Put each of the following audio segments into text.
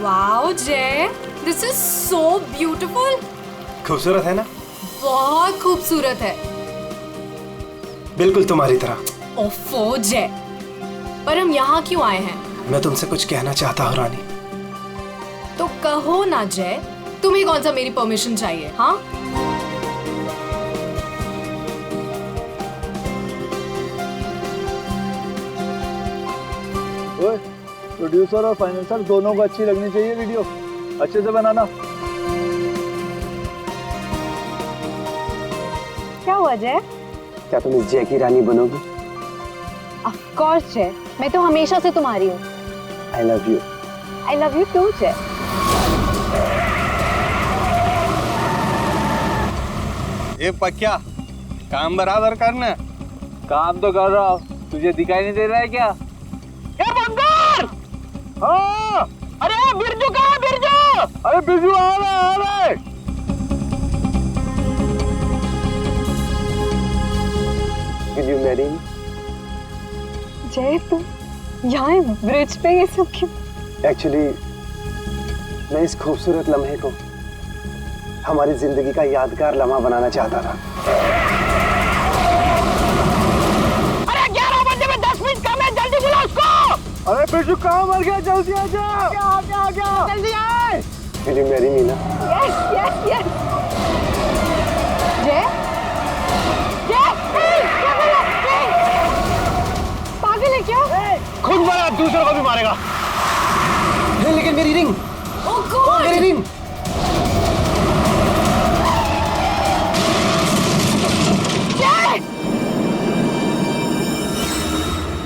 Wow जय, this is so beautiful. खूबसूरत है ना? बहुत खूबसूरत है। बिल्कुल तुम्हारी तरह। ओफो जय, पर हम यहाँ क्यों आए हैं? मैं तुमसे कुछ कहना चाहता हूँ रानी। तो कहो ना जय, तुम्हें कौन सा मेरी परमिशन चाहिए? हाँ, प्रोड्यूसर और फाइनेंसर दोनों को अच्छी लगनी चाहिए वीडियो, अच्छे से बनाना। क्या हुआ जय? क्या तुम इस जय की रानी बनोगी? ऑफ कोर्स जय, मैं तो हमेशा से तुम्हारी हूँ। I love you. I love you too Jay. ये पक्या, काम बराबर करना। काम तो कर रहा हूँ, तुझे दिखाई नहीं दे रहा है क्या? बंगार! हाँ! अरे बिरजू कहाँ है बिरजू? अरे बिरजू आ रहा है। Will you marry me? जय तुम यहाँ ब्रिज पे ये सब क्यों? Actually, मैं इस खूबसूरत लम्हे को हमारी जिंदगी का यादगार लम्हा बनाना चाहता था। अरे 11 बजे में 10 मिनट कम है, जल्दी बुला उसको। अरे बिरजू कहाँ मर गया? जल्दी आ जा। आ जल्दी आए। Will you marry me ना? Yes yes yes. जय पागल है क्या? खुद मरा, दूसरों को भी मारेगा। लेकिन मेरी रिंग, ओह गॉड, मेरी रिंग।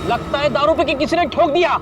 लगता है दारू पे कि किसी ने ठोक दिया।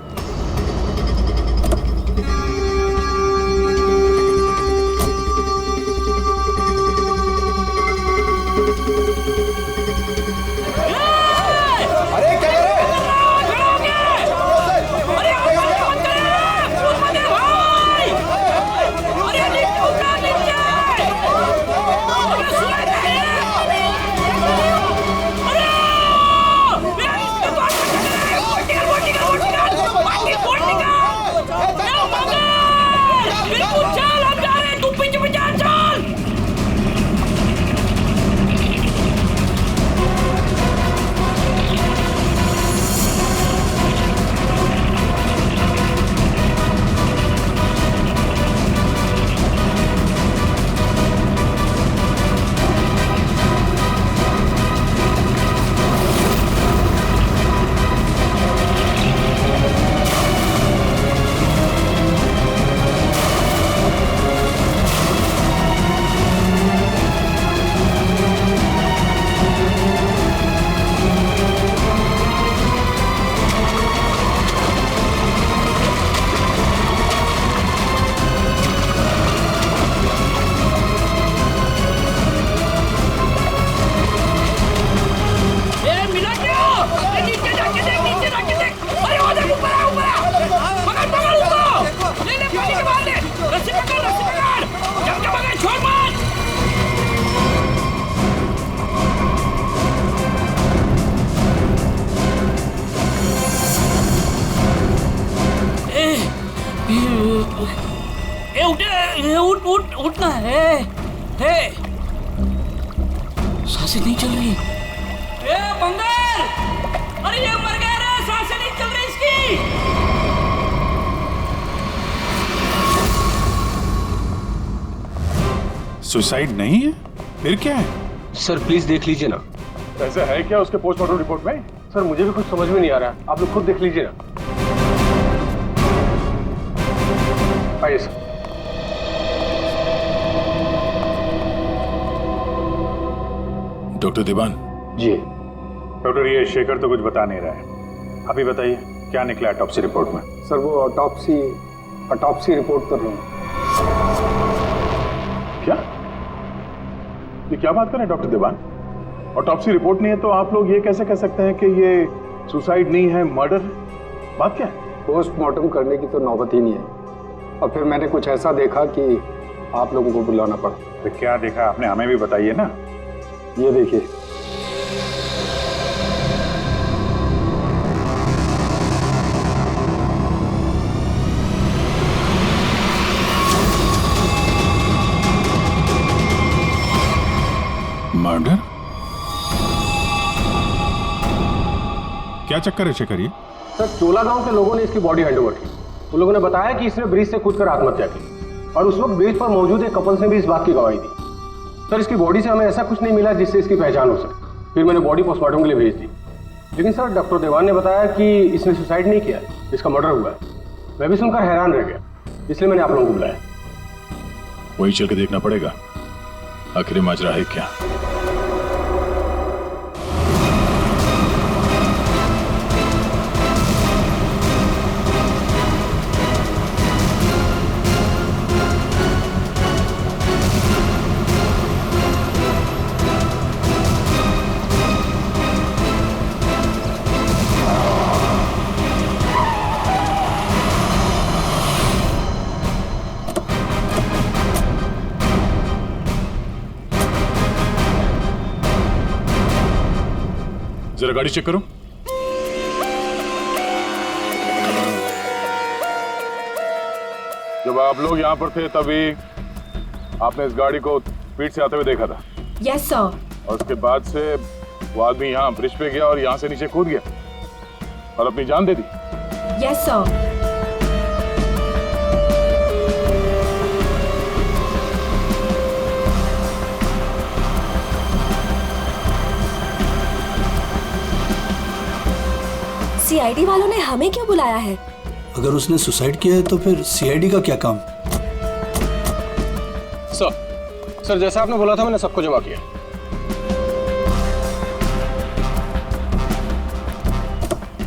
उठना है। सांसें नहीं चल रही। बंगाल, अरे ये मर गया रे, सांसें नहीं चल रही इसकी। सुसाइड नहीं है, फिर क्या है? सर प्लीज देख लीजिए ना। ऐसा है क्या उसके पोस्टमार्टम रिपोर्ट में? सर मुझे भी कुछ समझ में नहीं आ रहा है, आप लोग खुद देख लीजिए ना। आइए सर। डॉक्टर दीवान जी डॉक्टर, ये शेखर तो कुछ बता नहीं रहा है, अभी बताइए क्या निकला ऑटोप्सी रिपोर्ट में? सर वो ऑटोप्सी रिपोर्ट तो नहीं। क्या? ये क्या बात कर रहे हैं डॉक्टर दीवान? ऑटोप्सी रिपोर्ट नहीं है तो आप लोग ये कैसे कह सकते हैं कि ये सुसाइड नहीं है, मर्डर है? बात क्या है? पोस्टमार्टम करने की तो नौबत ही नहीं है, और फिर मैंने कुछ ऐसा देखा कि आप लोगों को बुलाना पड़ा। तो क्या देखा आपने, हमें भी बताइए ना। ये देखिए। क्या चक्कर है शेखर ये? सर, चोला गांव के लोगों ने इसकी बॉडी हैंडओवर की। उन लोगों ने बताया कि इसने ब्रिज से कूदकर आत्महत्या की और उस वक्त ब्रिज पर मौजूद एक कपल्स ने भी इस बात की गवाही दी। सर, इसकी बॉडी से हमें ऐसा कुछ नहीं मिला जिससे इसकी पहचान हो सके। फिर मैंने बॉडी पोस्टमार्टम के लिए भेज दी, लेकिन सर डॉक्टर देवान ने बताया कि इसने सुसाइड नहीं किया है, इसका मर्डर हुआ है। मैं भी सुनकर हैरान रह गया, इसलिए मैंने आप लोगों को बुलाया। वही चल के देखना पड़ेगा आखिर माजरा है क्या। जरा गाड़ी चेक करो। जब आप लोग यहाँ पर थे तभी आपने इस गाड़ी को स्पीड से आते हुए देखा था? Yes sir. और उसके बाद से वो आदमी यहाँ ब्रिज पे गया और यहाँ से नीचे कूद गया और अपनी जान दे दी? Yes sir. सीआईडी वालों ने हमें क्यों बुलाया है? अगर उसने सुसाइड किया है तो फिर सीआईडी का क्या काम? सर जैसा आपने बोला था मैंने सबको जमा किया।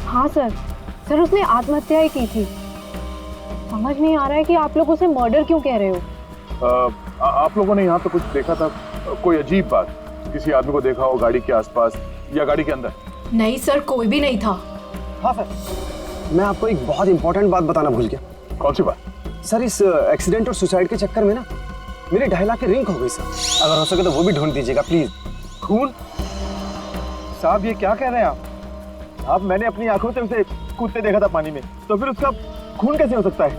हाँ सर, सर उसने आत्महत्या ही की थी। समझ नहीं आ रहा है कि आप लोग उसे मर्डर क्यों कह रहे हो। आप लोगों ने यहाँ पे कुछ देखा था? कोई अजीब बात, किसी आदमी को देखा हो गाड़ी के आसपास या गाड़ी के अंदर? नहीं सर, कोई भी नहीं था। हाँ सर, मैं आपको एक बहुत इंपॉर्टेंट बात बताना भूल गया। कौन सी बात? सर, इस एक्सीडेंट और सुसाइड के चक्कर में ना मेरी 2.5 लाख की रिंग हो गई सर। अगर हो सके तो वो भी ढूंढ दीजिएगा प्लीज। खून? साहब ये क्या कह रहे हैं आप? मैंने अपनी आंखों से उसे कूदते देखा था पानी में, तो फिर उसका खून कैसे हो सकता है?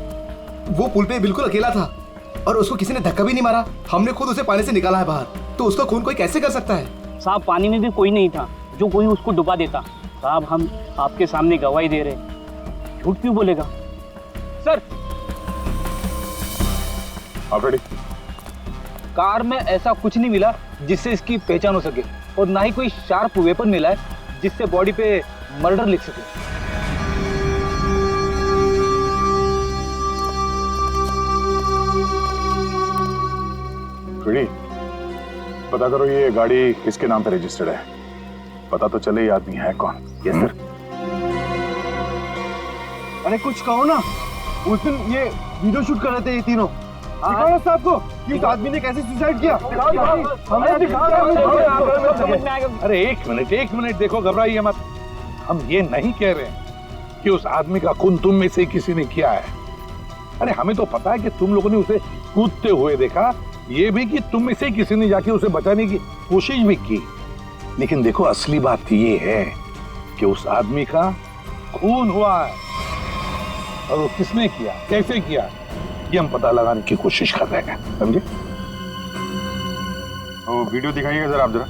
वो पुल पे बिल्कुल अकेला था और उसको किसी ने धक्का भी नहीं मारा। हमने खुद उसे पानी से निकाला है बाहर, तो उसका खून कोई कैसे कर सकता है? साहब पानी में भी कोई नहीं था जो कोई उसको डुबा देता। साहब हम आपके सामने गवाही दे रहे, झूठ क्यों बोलेगा? सर आप रेडी? कार में ऐसा कुछ नहीं मिला जिससे इसकी पहचान हो सके, और ना ही कोई शार्प वेपन मिला है जिससे बॉडी पे मर्डर लिख सके। रेडी? पता करो ये गाड़ी किसके नाम पे रजिस्टर्ड है, पता तो चले ये आदमी है कौन। Yes sir. अरे कुछ कहो ना, उस दिन ये वीडियो शूट कर रहे थे ये तीनों। दिखाओ ना साहब को कि इस आदमी ने कैसे सुसाइड किया। हमें दिखाओ। अरे एक मिनट देखो, घबराइए मत। हम ये नहीं कह रहे हैं कि उस आदमी का खून तुम में से किसी ने किया है। अरे हमें तो पता है कि तुम लोगों ने उसे कूदते हुए देखा, ये भी कि तुम में से किसी ने जाके उसे बचाने की कोशिश भी की। लेकिन देखो असली बात ये है कि उस आदमी का खून हुआ है, और वो किसने किया, कैसे किया, ये हम पता लगाने की कोशिश कर रहे हैं, समझे? वो वीडियो दिखाइएगा जरा आप। जरा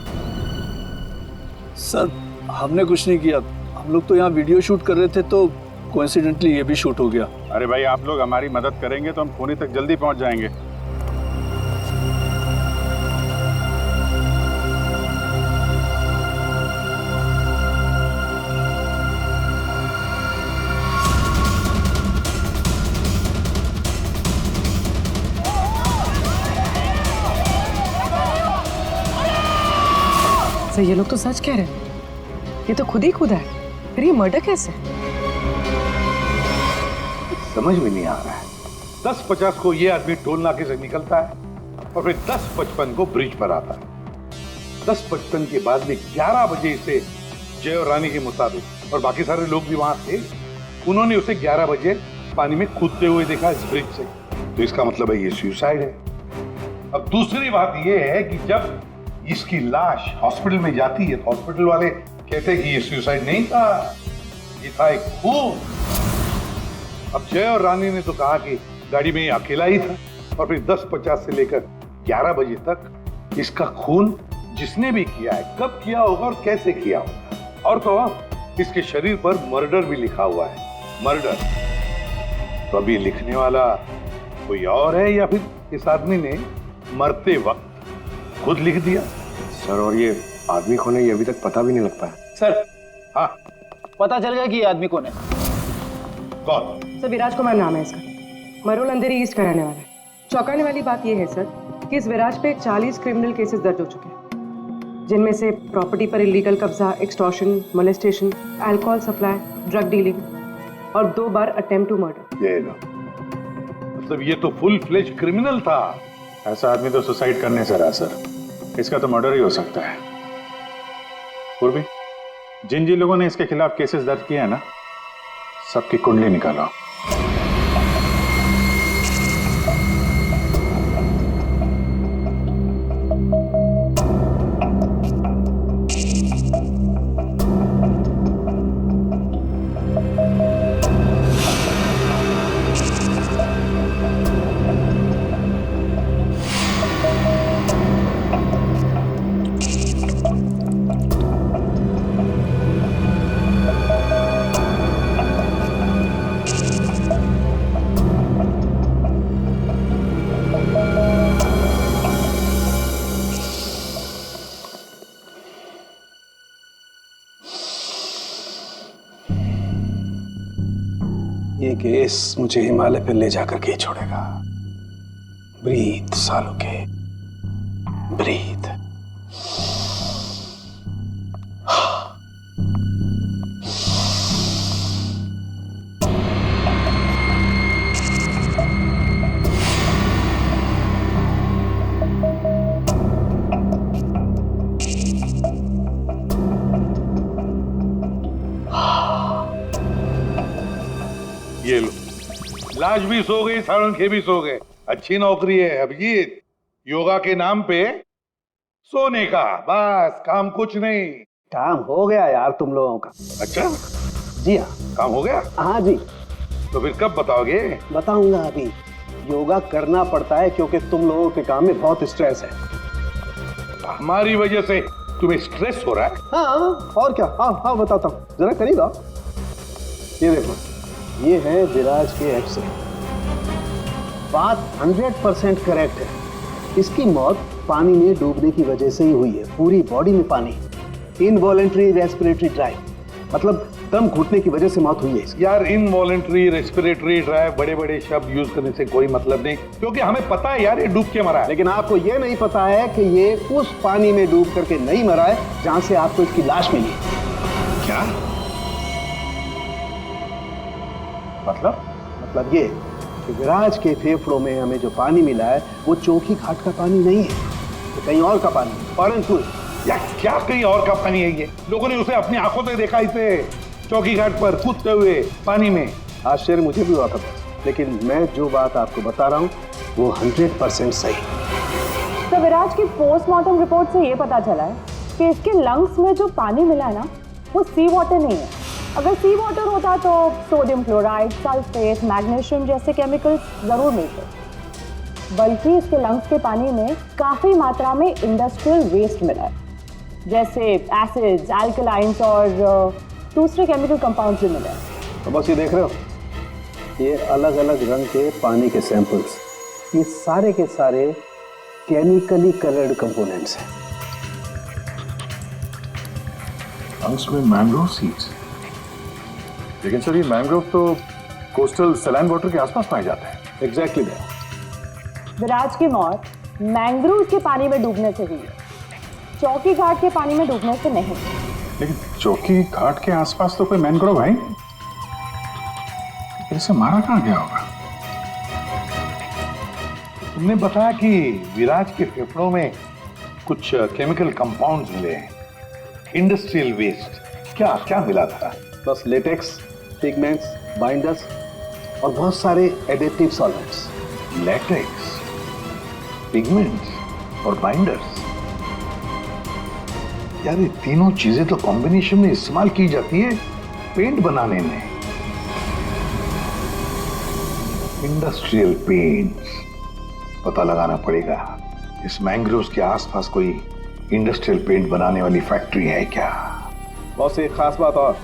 सर हमने कुछ नहीं किया, हम लोग तो यहाँ वीडियो शूट कर रहे थे तो कोइंसिडेंटली ये भी शूट हो गया। अरे भाई आप लोग हमारी मदद करेंगे तो हम खूनी तक जल्दी पहुंच जाएंगे। ये लोग तो सच कह रहे हैं, ये तो खुद ही खुदा है, फिर ये मर्डर कैसे? समझ में नहीं आ रहा है। 10:50 को ये आदमी टोल नाके से निकलता है और फिर 10:55 को ब्रिज पर आता है। 10:55 के बाद भी 11 बजे इसे जय और रानी के मुताबिक, और बाकी सारे लोग भी वहां थे, उन्होंने उसे 11 बजे पानी में कूदते हुए देखा इस ब्रिज से। तो इसका मतलब है ये सुसाइड है। अब दूसरी बात ये है कि जब इसकी लाश हॉस्पिटल में जाती है तो हॉस्पिटल वाले कहते हैं कि ये सुसाइड नहीं था, ये था एक खून। अब जय और रानी ने तो कहा कि गाड़ी में अकेला ही था, और फिर 10:50 से लेकर 11 बजे तक इसका खून जिसने भी किया है, कब किया होगा और कैसे किया होगा। और तो इसके शरीर पर मर्डर भी लिखा हुआ है, मर्डर। तो अभी लिखने वाला कोई और है या फिर इस आदमी ने मरते वक्त खुद लिख दिया? सर, और ये आदमी कौन है ये अभी तक पता भी नहीं लग पाया। सर, हाँ, पता चल गया कि ये आदमी कौन है। कौन? सर, विराज कुमार नाम है इसका, मरोल अंधेरी ईस्ट का रहने वाला है। चौंकाने वाली बात यह है सर कि इस विराज पे 40 क्रिमिनल केसेस दर्ज हो चुके हैं, जिनमें से प्रॉपर्टी पर इलीगल कब्जा, extortion, molestation, alcohol supply, drug dealing और 2 बार अटेम्प्ट टू मर्डर। ये लो, मतलब ये तो फुल फ्लेज क्रिमिनल था। ऐसा आदमी तो सुसाइड करने से रहा सर, इसका तो मर्डर ही हो सकता है। पूर्वी, जिन जिन लोगों ने इसके खिलाफ केसेस दर्ज किए हैं ना, सबकी कुंडली निकालो। ये केस मुझे हिमालय पे ले जाकर के ही छोड़ेगा। ब्रीथ सालों के, ब्रीथ। ये लो, लाश भी सो गई, साळुंखे भी सो गए। अच्छी नौकरी है अभिजीत, योगा के नाम पे सोने का, बस काम कुछ नहीं। काम हो गया यार तुम लोगों का। अच्छा जी हाँ, काम हो गया? हाँ जी। तो फिर कब बताओगे? बताऊंगा अभी। योगा करना पड़ता है क्योंकि तुम लोगों के काम में बहुत स्ट्रेस है। हमारी वजह से तुम्हें स्ट्रेस हो रहा है? हाँ, और क्या। हाँ हाँ, बताता हूँ, जरा करीब। ये देखो, ये है विराज के एक्सरे। बात 100% करेक्ट है। इसकी मौत पानी में डूबने की वजह से ही हुई है। पूरी बॉडी में पानी, इनवॉलेंट्री रेस्पिरेटरी ड्राइव, मतलब दम घुटने की वजह से मौत हुई है इसकी। यार, इनवॉलेंट्री रेस्पिरेटरी ड्राइव बड़े बड़े शब्द यूज करने से कोई मतलब नहीं, क्योंकि हमें पता है यार ये डूब के मरा है। लेकिन आपको ये नहीं पता है कि ये उस पानी में डूब करके नहीं मरा है जहां से आपको इसकी लाश मिली। क्या मतलब ये कि विराज के फेफड़ों में हमें जो पानी मिला है वो चौकी घाट का पानी नहीं है, तो कहीं और का पानी, फॉरेन फ्लूइड। यार, क्या कहीं और का पानी है? ये लोगों ने उसे अपनी आंखों से देखा, इसे चौकी घाट पर कूदते हुए पानी में। आश्चर्य मुझे भी हुआ था, लेकिन मैं जो बात आपको बता रहा हूँ वो 100% सही। तो विराज की पोस्टमार्टम रिपोर्ट से ये पता चला है कि इसके लंग्स में जो पानी मिला है ना, वो सी वाटर नहीं है। अगर सी वाटर होता तो सोडियम क्लोराइड, सल्फेट, मैग्नीशियम जैसे केमिकल्स जरूर मिलते, बल्कि इसके लंग्स के पानी में काफी मात्रा में इंडस्ट्रियल वेस्ट मिला है, जैसे एसिड्स, अल्कलाइंस और दूसरे केमिकल कंपाउंड्स भी मिले हैं। तो बस ये देख रहे हो, ये अलग अलग रंग के पानी के सैंपल्स, ये सारे के सारे केमिकली कलर्ड कंपोनेंट्स हैं। लंग्स में मैंग्रोव सीड्स, लेकिन सर ये मैंग्रोव तो कोस्टल सैलाइन वाटर के आसपास पाए जाते हैं। एग्जैक्टली। विराज की मौत मैंग्रोव के पानी में डूबने से हुई है, चौकी घाट के पानी में डूबने से नहीं। लेकिन चौकी घाट के आसपास तो कोई मैंग्रोव है, इसे मारा कहाँ गया होगा? तुमने बताया कि विराज के फेफड़ों में कुछ केमिकल कंपाउंड्स मिले हैं, इंडस्ट्रियल वेस्ट। क्या क्या मिला था? बस लेटेक्स, पिगमेंट्स, बाइंडर्स और बहुत सारे एडिटिव सॉल्वेंट्स। लेटेक्स, पिगमेंट्स और बाइंडर्स, यार ये तीनों चीजें तो कॉम्बिनेशन में इस्तेमाल की जाती है पेंट बनाने में। इंडस्ट्रियल पेंट्स, पता लगाना पड़ेगा इस मैंग्रोव्स के आसपास कोई इंडस्ट्रियल पेंट बनाने वाली फैक्ट्री है क्या? बस एक खास बात और,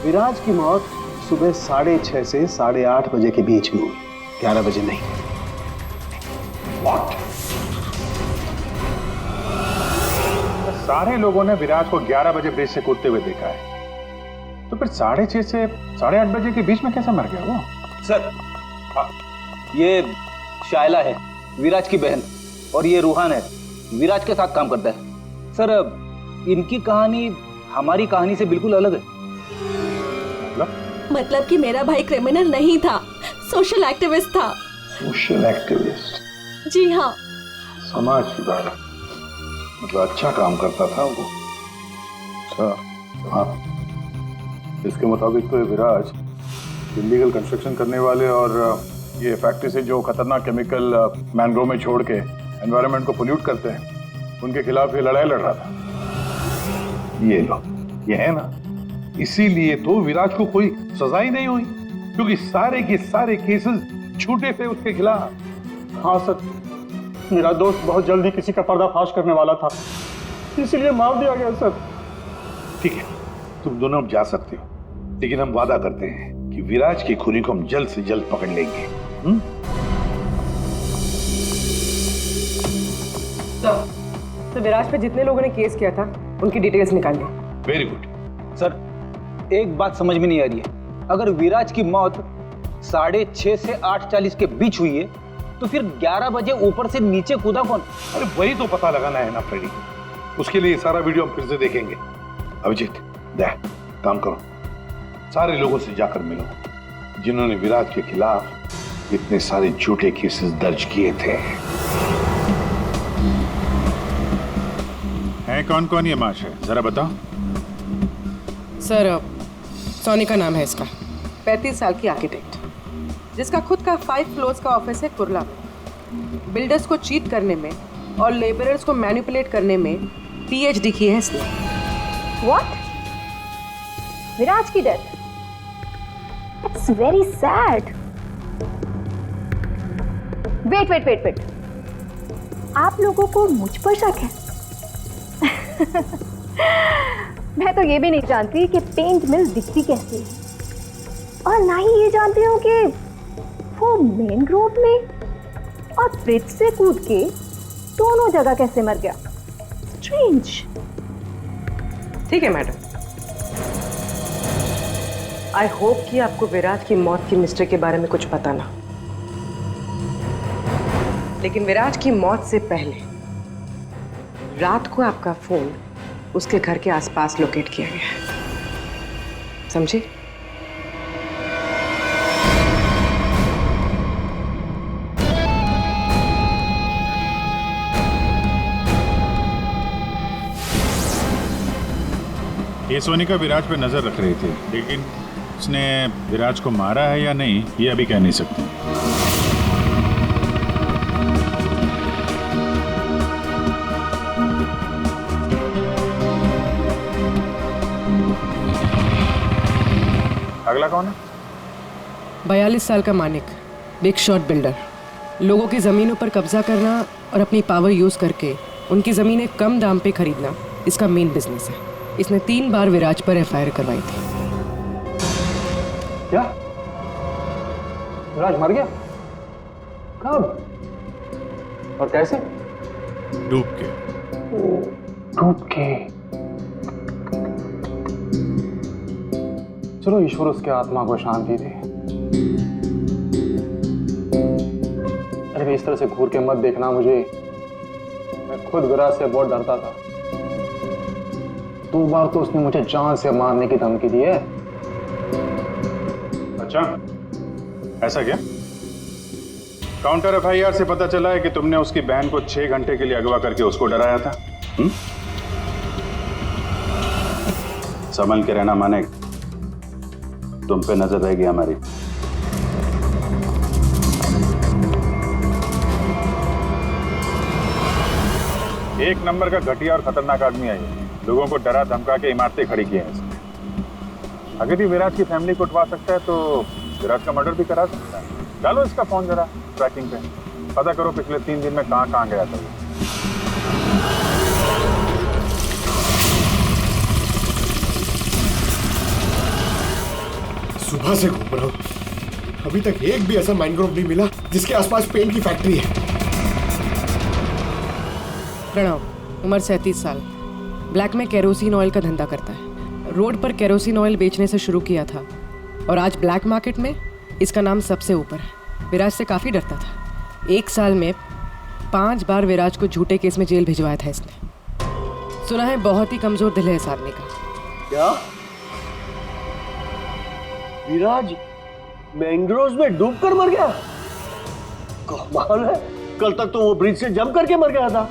विराज की मौत सुबह 6:30 से 8:30 बजे के बीच में हुई, 11 बजे नहीं। What? सारे लोगों ने विराज को 11 बजे ब्रिज से कूदते हुए देखा है, तो फिर 6:30 से 8:30 बजे के बीच में कैसे मर गया वो? सर, ये शायला है, विराज की बहन, और ये रूहान है, विराज के साथ काम करता है। सर, इनकी कहानी हमारी कहानी से बिल्कुल अलग है। मतलब कि मेरा भाई क्रिमिनल नहीं था, सोशल एक्टिविस्ट था। Social activist? जी हाँ। समाज सुधारक, मतलब अच्छा काम करता था वो। अच्छा, हाँ। इसके मुताबिक तो ये विराज इलीगल कंस्ट्रक्शन करने वाले और ये फैक्ट्री से जो खतरनाक केमिकल मैंग्रोव में छोड़ के एनवायरनमेंट को पोल्यूट करते हैं, उनके खिलाफ ये लड़ाई लड़ रहा था। ये लो, ये है ना, इसीलिए तो विराज को कोई सजा ही नहीं हुई, क्योंकि सारे के सारे केसेस झूठे थे उसके खिलाफ। हाँ सर, मेरा दोस्त बहुत जल्दी किसी का पर्दाफाश करने वाला था, इसीलिए मार दिया गया सर। ठीक है, तुम दोनों अब जा सकते हो, लेकिन हम वादा करते हैं कि विराज की खूनी को हम जल्द से जल्द पकड़ लेंगे। तो विराज पे जितने लोगों ने केस किया था उनकी डिटेल्स निकालिए। Very good. सर, एक बात समझ में नहीं आ रही है, अगर विराज की मौत 6:30 से 8:40 के बीच हुई है, तो फिर 11 बजे ऊपर से नीचे कूदा कौन? अरे वही तो पता लगाना है ना फ्रेडी, उसके लिए सारा वीडियो हम फिर से देखेंगे। अभिजीत, काम करो, सारे लोगों से जाकर मिलो जिन्होंने विराज के खिलाफ इतने सारे झूठे केसेस दर्ज किए थे। है कौन कौन ये माश है, जरा बताओ। सर, सोनी का नाम है इसका, 35 साल की आर्किटेक्ट, जिसका खुद का 5 फ्लोर्स का ऑफिस है कुर्ला में। बिल्डर्स को चीट करने में और लेबरर्स को मैनिपुलेट करने में पीएचडी की है इसने। व्हाट? विराज की death? It's very sad. Wait, आप लोगों को मुझ पर शक है? मैं तो ये भी नहीं जानती कि पेंट मिल दिखती कैसी है, और ना ही ये जानती हूँ कि वो मेन रोड में और ब्रिज से कूद के दोनों जगह कैसे मर गया। स्ट्रेंज। ठीक है मैडम, आई होप कि आपको विराज की मौत की मिस्ट्री के बारे में कुछ पता ना, लेकिन विराज की मौत से पहले रात को आपका फोन उसके घर के आसपास लोकेट किया गया है, समझे? ये सोनिका विराज पे नजर रख रही थी, लेकिन उसने विराज को मारा है या नहीं ये अभी कह नहीं सकती। अगला कौन है? 42 साल का मानिक, बिग शॉट बिल्डर। लोगों की जमीनों पर कब्जा करना और अपनी पावर यूज करके उनकी जमीनें कम दाम पे खरीदना इसका मेन बिजनेस है। इसने 3 बार विराज पर एफआईआर करवाई थी। क्या? विराज मर गया? कब और कैसे? डूब के। डूब के? चलो ईश्वर उसके आत्मा को शांति दे। अरे इस तरह से घूर के मत देखना मुझे, मैं खुद विराज से बहुत डरता था। 2 बार तो उसने मुझे जान से मारने की धमकी दी है। अच्छा, ऐसा क्या? काउंटर एफआईआर से पता चला है कि तुमने उसकी बहन को 6 घंटे के लिए अगवा करके उसको डराया था। संभल के रहना माने, तुम पे नजर रहेगी हमारी। एक नंबर का घटिया और खतरनाक आदमी है ये। लोगों को डरा धमका के इमारतें खड़ी की हैं इसने। अगर ये विराज की फैमिली को उठवा सकता है तो विराज का मर्डर भी करा सकता है। डालो इसका फोन जरा ट्रैकिंग पे, पता करो पिछले 3 दिन में कहां गया था। सुबह से घूम रहा हूँ, अभी तक एक भी ऐसा मैंग्रोव नहीं मिला जिसके आसपास पेंट की फैक्ट्री है। प्रणव, उम्र 37 साल, ब्लैक में केरोसिन ऑयल का धंधा करता है। रोड पर केरोसिन ऑयल बेचने से शुरू किया था और आज ब्लैक मार्केट में इसका नाम सबसे ऊपर है। विराज से काफ़ी डरता था। 1 साल में 5 बार विराज को झूठे केस में जेल भिजवाया था इसने। सुना है बहुत ही कमजोर दिल है इस आदमी का। क्या विराज मैंग्रोव्स में डूबकर मर गया? कमाल है, कल तक तो वो ब्रिज से जंप करके मर गया था।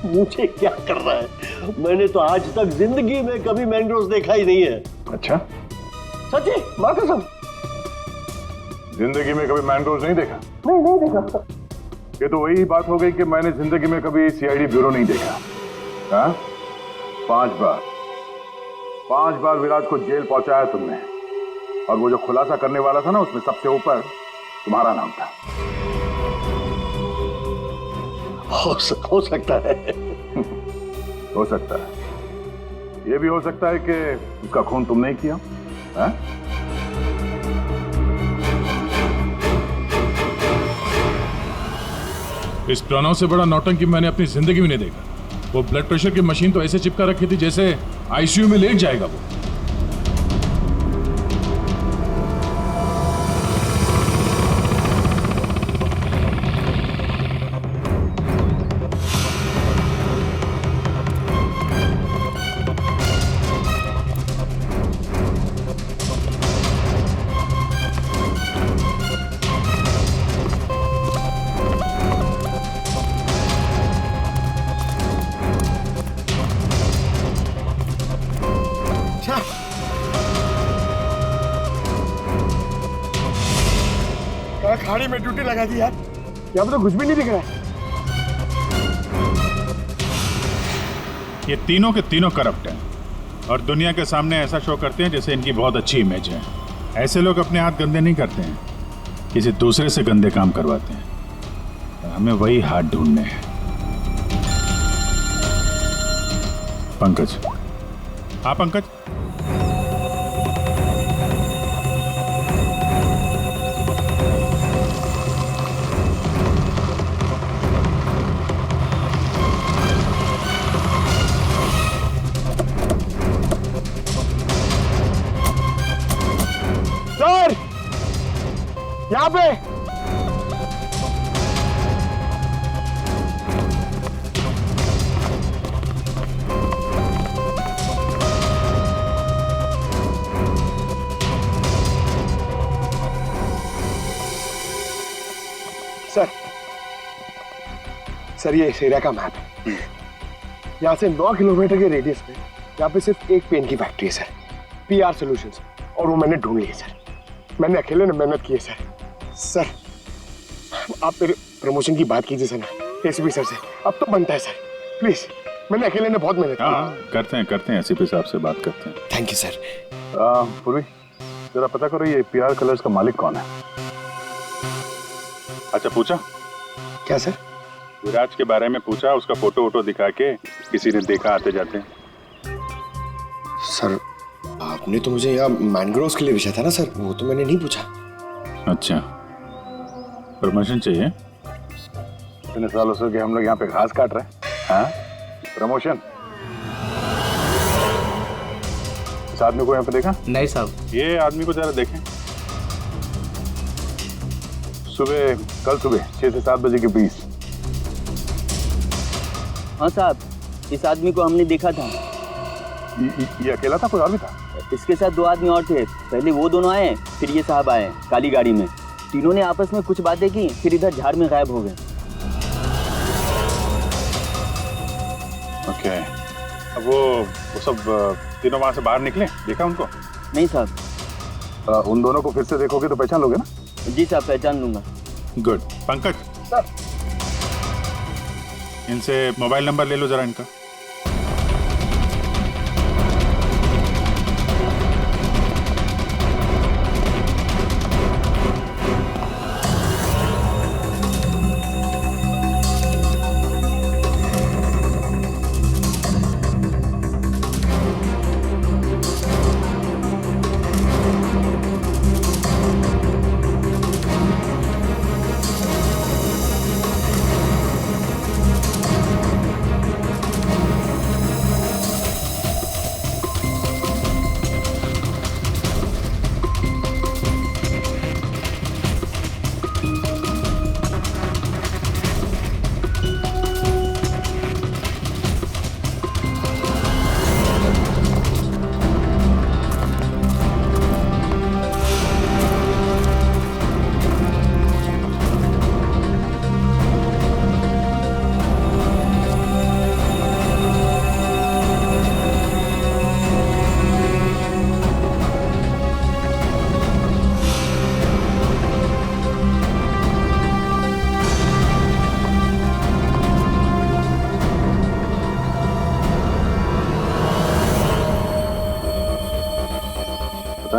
मुझे क्या कर रहा है, मैंने तो आज तक जिंदगी में कभी मैंग्रोव्स देखा ही नहीं है। अच्छा, सच्ची माँ कसम, जिंदगी में कभी मैंग्रोव्स नहीं देखा? नहीं देखा। ये तो वही बात हो गई कि मैंने जिंदगी में कभी सीआईडी ब्यूरो नहीं देखा। हाँ? 5 बार विराज को जेल पहुंचाया तुमने, और वो जो खुलासा करने वाला था ना, उसमें सबसे ऊपर तुम्हारा नाम था। हो सकता है। हो सकता है, ये भी हो सकता है कि उसका खून तुमने ही किया। हाँ? इस प्रणव से बड़ा नौटंकी मैंने अपनी जिंदगी में नहीं देखा। वो ब्लड प्रेशर की मशीन तो ऐसे चिपका रखी थी जैसे आईसीयू में लेट जाएगा वो। खाड़ी में ड्यूटी लगा दी यार, यहाँ पे तो कुछ भी नहीं दिख रहा है। ये तीनों के तीनों करप्ट हैं और दुनिया के सामने ऐसा शो करते हैं जैसे इनकी बहुत अच्छी इमेज है। ऐसे लोग अपने हाथ गंदे नहीं करते हैं, किसी दूसरे से गंदे काम करवाते हैं। हमें वही हाथ ढूंढने हैं। पंकज, हाँ पंकज, सर यहाँ पे सर ये इस एरिया का मैप है। यहाँ से 9 किलोमीटर के रेडियस में यहाँ पे सिर्फ एक पेन की फैक्ट्री है सर, पीआर सॉल्यूशंस, और वो मैंने ढूंढ ली है सर। मैंने अकेले ने मेहनत की है सर। सर आप मेरे प्रमोशन की बात कीजिए सर ना एसीपी सर से, अब तो बनता है सर, प्लीज। मैंने अकेले ने बहुत मेहनत की। हाँ करते हैं एसीपी साहब से बात करते हैं। Thank you sir. पूर्वी जरा पता करो ये पीआर कलर्स का मालिक कौन है। अच्छा पूछा क्या सर? विराज के बारे में पूछा, उसका फोटो वोटो दिखा के किसी ने देखा आते जाते? सर आपने तो मुझे यहाँ मैंग्रोव्स के लिए पूछा था ना सर, वो तो मैंने नहीं पूछा। अच्छा, प्रमोशन चाहिए? इतने सालों से कि हम लोग यहाँ पे घास काट रहे हैं। हाँ प्रमोशन? इस आदमी को यहाँ पे देखा? नहीं साहब। ये आदमी को जरा देखें। कल सुबह 6 से 7 बजे के बीच। हाँ साहब, इस आदमी को हमने देखा था। ये अकेला था, कोई और भी था? इसके साथ 2 आदमी और थे। पहले वो दोनों आए, फिर ये साहब आए काली गाड़ी में। तीनों ने आपस में कुछ बातें की, फिर इधर झाड़ में गायब हो गए। ओके, अब वो सब तीनों वहां से बाहर निकले, देखा उनको? नहीं साहब। उन दोनों को फिर से देखोगे तो पहचान लोगे ना? जी साहब, पहचान लूंगा। गुड। पंकज सर, इनसे मोबाइल नंबर ले लो जरा इनका।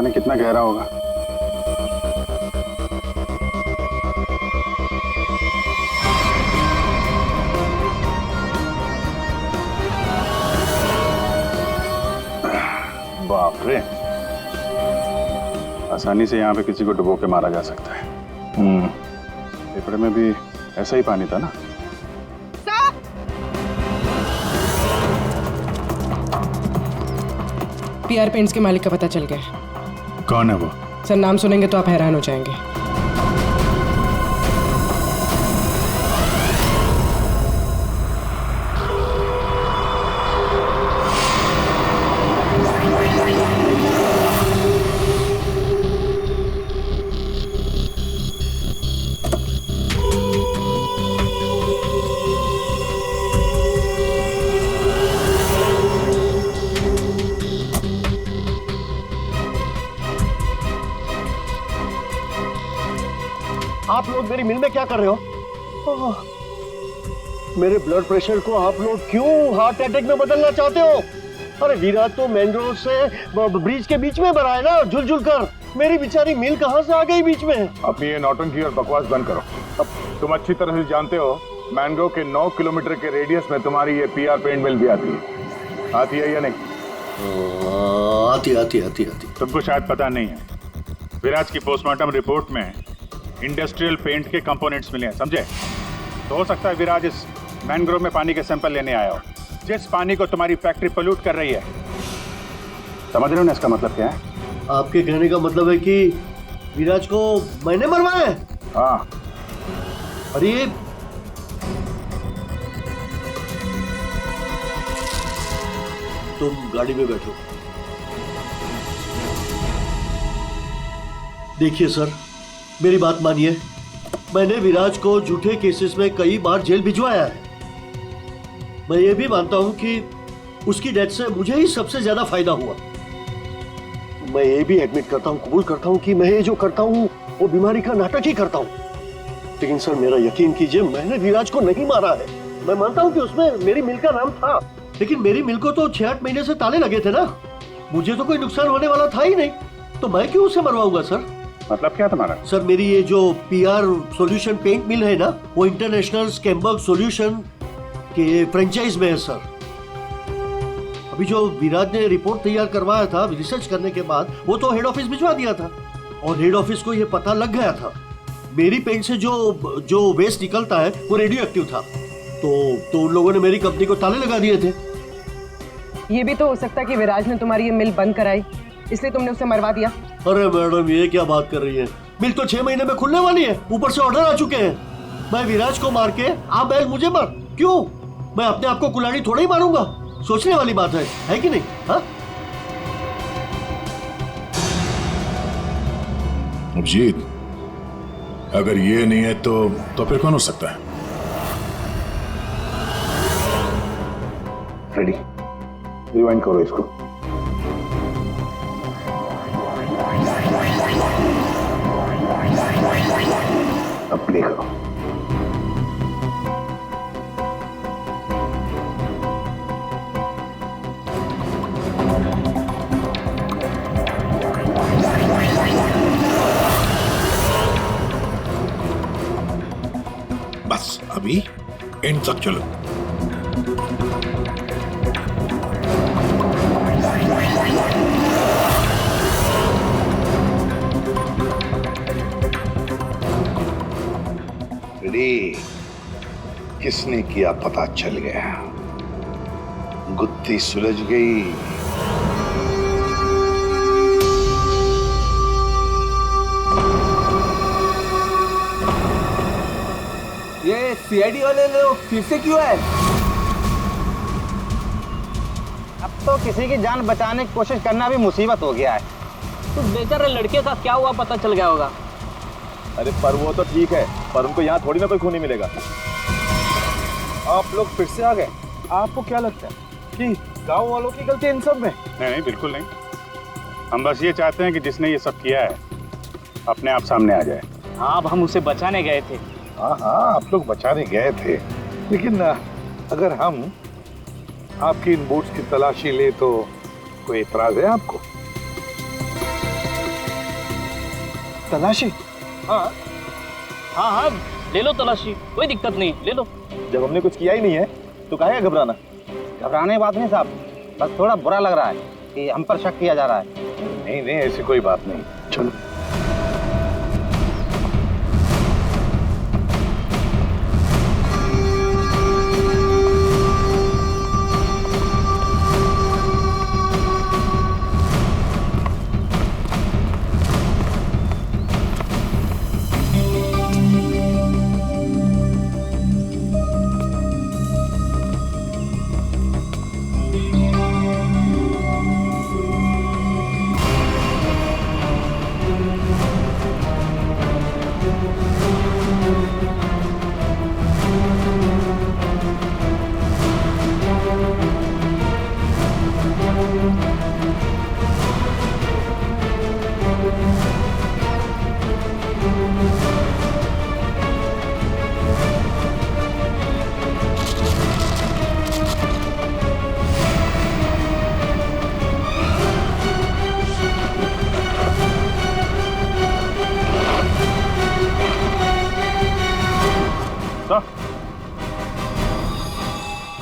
जाने कितना गहरा होगा। बाप रे, आसानी से यहाँ पे किसी को डुबो के मारा जा सकता है। पेपर में भी ऐसा ही पानी था ना। पीआर पेंट्स के मालिक का पता चल गया है। कौन है वो? सर नाम सुनेंगे तो आप हैरान हो जाएंगे। आप लोग मेरी मिल में क्या कर रहे हो? मेरे ब्लड प्रेशर को आप लोग क्यों हार्ट अटैक में बदलना चाहते हो? अरे विराट तो मैंग्रोव से ब्रिज के बीच में मरा है ना, झुल झुल कर। मेरी बेचारी मिल कहां से आ गई बीच में? अपनी ये नौटंकी और बकवास बंद करो। तुम अच्छी तरह से जानते हो मैंग्रोव के 9 किलोमीटर के रेडियस में तुम्हारी ये पीआर पेंट मिल भी आती है या नहीं? आती। तुमको शायद पता नहीं है, विराज की पोस्टमार्टम रिपोर्ट में इंडस्ट्रियल पेंट के कंपोनेंट्स मिले हैं, समझे? तो हो सकता है विराज इस मैंग्रोव में पानी के सैंपल लेने आया हो, जिस पानी को तुम्हारी फैक्ट्री पोल्यूट कर रही है। समझ रहे हो ना इसका मतलब क्या है? आपके कहने का मतलब है कि विराज को मैंने मरवाया है? हाँ। अरे तुम गाड़ी में बैठो। देखिए सर, मेरी बात मानिए, मैंने विराज को झूठे केसेस में कई बार जेल भिजवाया है। मैं ये भी मानता हूं कि उसकी डेथ से मुझे ही सबसे ज्यादा फायदा हुआ। मैं ये भी एडमिट करता हूं, कबूल करता हूं कि मैं ये जो करता हूं वो बीमारी का नाटक ही करता हूं। लेकिन सर मेरा यकीन कीजिए, मैंने विराज को नहीं मारा है। मैं मानता हूं कि उसमें मेरी मिल का नाम था, लेकिन मेरी मिल को तो 6-8 महीने से ताले लगे थे ना। मुझे तो कोई नुकसान होने वाला था ही नहीं, तो मैं क्यों उसे मरवाऊंगा सर? मतलब क्या तुम्हारा? सर मेरी ये जो पीआर सॉल्यूशन पेंट मिल है ना, वो इंटरनेशनल स्कैम्बर्ग सॉल्यूशन के फ्रेंचाइज में है सर। अभी जो विराज ने रिपोर्ट तैयार करवाया था रिसर्च करने के बाद, वो तो हेड ऑफिस भिजवा दिया था और हेड ऑफिस को ये पता लग गया था मेरी पेंट से जो वेस्ट निकलता है वो रेडियो एक्टिव था। तो उन लोगों ने मेरी कंपनी को ताले लगा दिए थे। ये भी तो हो सकता है कि विराज ने तुम्हारी ये मिल बंद कराई, इसलिए तुमने उसे मरवा दिया। अरे मैडम, ये क्या बात कर रही है? मिल तो 6 महीने में खुलने वाली है, ऊपर से ऑर्डर आ चुके हैं। मैं विराज को मार के आप बैल मुझे मार, क्यों? मैं अपने आप को कुल्हाड़ी थोड़ा ही मारूंगा। सोचने वाली बात है कि नहीं? हाँ अभिजीत, अगर ये नहीं है तो फिर कौन हो सकता है? रेडी, रिवाइंड करो इसको। अब प्ले करो। बस अभी एंड तक चलो। किसने किया पता चल गया, गुत्थी सुलझ गई। ये सीआईडी वाले लोग फिर से क्यों है? अब तो किसी की जान बचाने की कोशिश करना भी मुसीबत हो गया है। तो बेचारे लड़के के साथ क्या हुआ पता चल गया होगा। अरे पर वो तो ठीक है, पर उनको यहाँ थोड़ी ना कोई खूनी मिलेगा। आप लोग फिर से आ गए। आपको क्या लगता है कि गांव वालों की गलती इन सब में? नहीं, बिल्कुल नहीं। हम बस ये चाहते हैं कि जिसने ये सब किया है अपने आप सामने आ जाए। हाँ, अब हम उसे बचाने गए थे। हाँ, आप लोग बचाने गए थे, लेकिन अगर हम आपकी इन बूट्स की तलाशी ले तो कोई इतराज है आपको? तलाशी? हाँ हाँ हाँ, ले लो तलाशी, कोई दिक्कत नहीं, ले लो। जब हमने कुछ किया ही नहीं है तो काहे घबराना? घबराने की बात नहीं साहब, बस थोड़ा बुरा लग रहा है कि हम पर शक किया जा रहा है। नहीं नहीं, ऐसी कोई बात नहीं। चलो।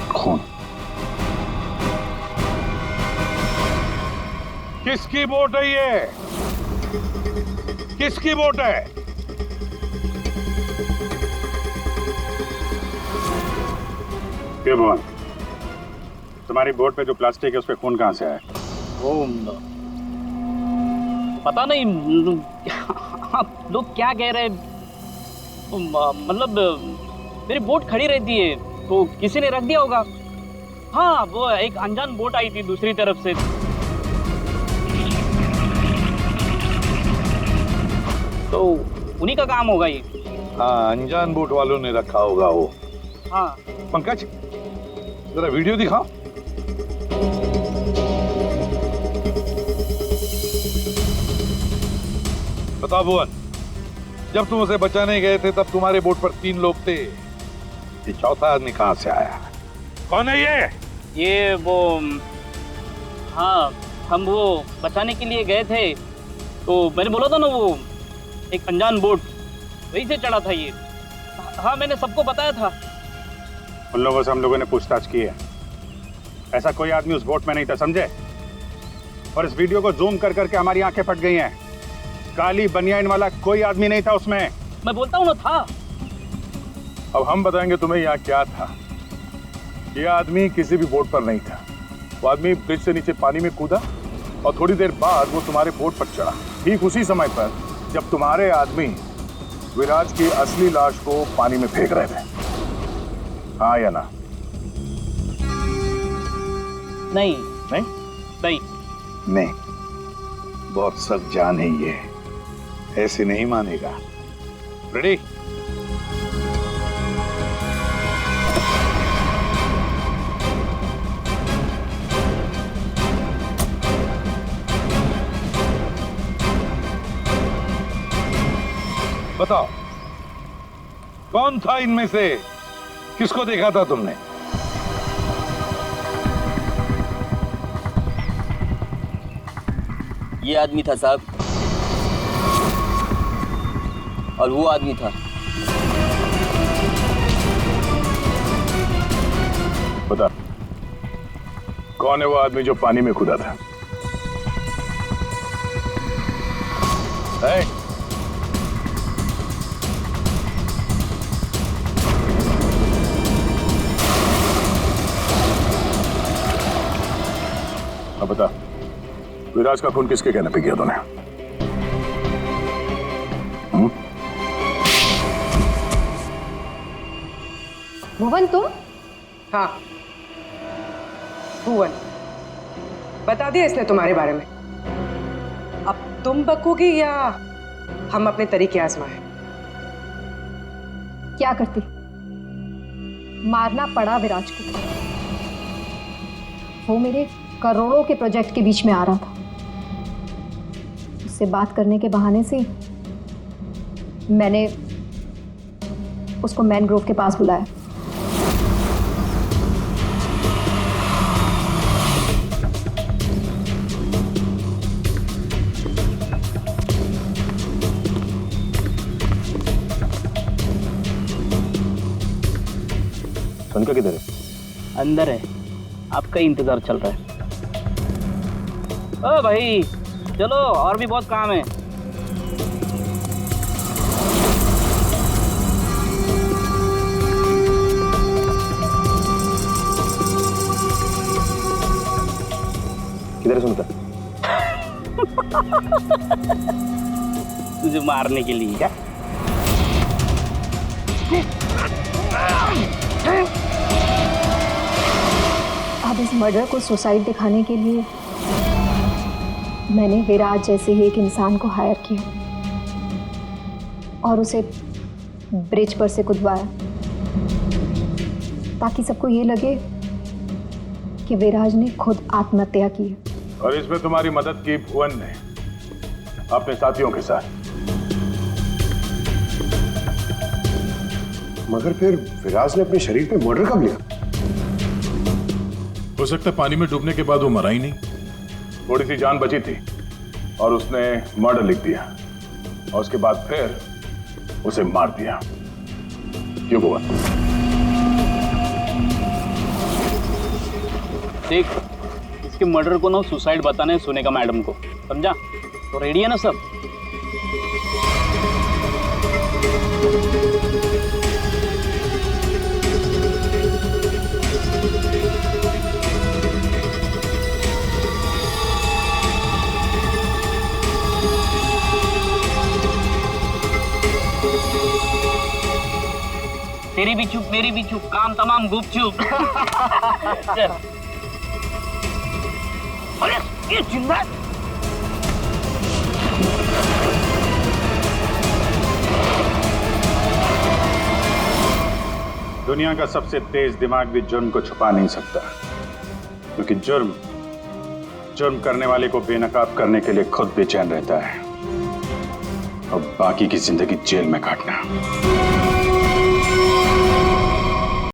खून किसकी वोट है ये? किसकी वोट है? के भवन, तुम्हारी बोर्ड पे जो प्लास्टिक है उस पे खून कहाँ से आया? पता नहीं आप लोग क्या कह रहे हैं, मतलब मेरी बोट खड़ी रहती है तो किसी ने रख दिया होगा। हाँ, वो एक अनजान बोट आई थी दूसरी तरफ से। तो उन्हीं का काम होगा ये। हाँ, अनजान बोट वालों ने रखा होगा वो। हाँ। पंकज, जरा वीडियो दिखाओ। बताओ भुवन, जब तुम उसे बचाने गए थे तब तुम्हारे बोट पर 3 लोग थे, ये चौथा आदमी कहाँ से आया? कौन है ये? ये वो, हाँ, हम वो बचाने के लिए गए थे तो मैंने बोला था ना, वो एक अनजान बोट वहीं से चढ़ा था ये। हाँ, मैंने सबको बताया था। उन लोगों से हम लोगों ने पूछताछ की है, ऐसा कोई आदमी उस बोट में नहीं था, समझे? और इस वीडियो को जूम कर करके हमारी आंखें फट गई हैं। काली बनियान वाला कोई आदमी नहीं था उसमें। मैं बोलता हूँ ना, था। अब हम बताएंगे तुम्हें यहाँ क्या था। ये आदमी किसी भी बोट पर नहीं था। वो आदमी ब्रिज से नीचे पानी में कूदा और थोड़ी देर बाद वो तुम्हारे बोट पर चढ़ा, ठीक उसी समय पर जब तुम्हारे आदमी विराज की असली लाश को पानी में फेंक रहे थे। हाँ या ना? नहीं नहीं नहीं नहीं, बहुत सख्त जान है ये, ऐसे नहीं मानेगा। रेडी? बताओ, कौन था इनमें से? किसको देखा था तुमने? ये आदमी था साहब, और वो आदमी था। बता, कौन है वो आदमी जो पानी में कूदा था? है? अब बता, विराज का खून किसके कहने पे किया तूने? भुवन, तुम? हाँ, भुवन। बता दिया इसने तुम्हारे बारे में। अब तुम बकोगी या हम अपने तरीके आजमाएं? क्या करती? मारना पड़ा विराज को। वो मेरे करोड़ों के प्रोजेक्ट के बीच में आ रहा था। उससे बात करने के बहाने से मैंने उसको मैनग्रोव के पास बुलाया। कनका किधर है? अंदर है, आपका ही इंतजार चल रहा है। ओ भाई चलो, और भी बहुत काम है। किधर है सुनता? तुझे मारने के लिए। क्या? अब इस मर्डर को सुसाइड दिखाने के लिए मैंने विराज जैसे ही एक इंसान को हायर किया और उसे ब्रिज पर से कूदवाया, ताकि सबको ये लगे कि विराज ने खुद आत्महत्या की है। और इसमें तुम्हारी मदद की भुवन ने अपने साथियों के साथ। मगर फिर विराज ने अपने शरीर पे मर्डर कब लिखा? हो सकता है पानी में डूबने के बाद वो मरा ही नहीं, थोड़ी सी जान बची थी और उसने मर्डर लिख दिया और उसके बाद फिर उसे मार दिया। क्यों हुआ? देख, इसके मर्डर को ना सुसाइड बताने सुनेगा मैडम को, समझा? तो रेडी है ना सब? तेरी भी चुप, मेरी भी चुप, काम तमाम गुपचुप। चल। अरे ये जिंदा दुनिया का सबसे तेज दिमाग भी जुर्म को छुपा नहीं सकता, क्योंकि जुर्म करने वाले को बेनकाब करने के लिए खुद बेचैन रहता है और बाकी की जिंदगी जेल में काटना।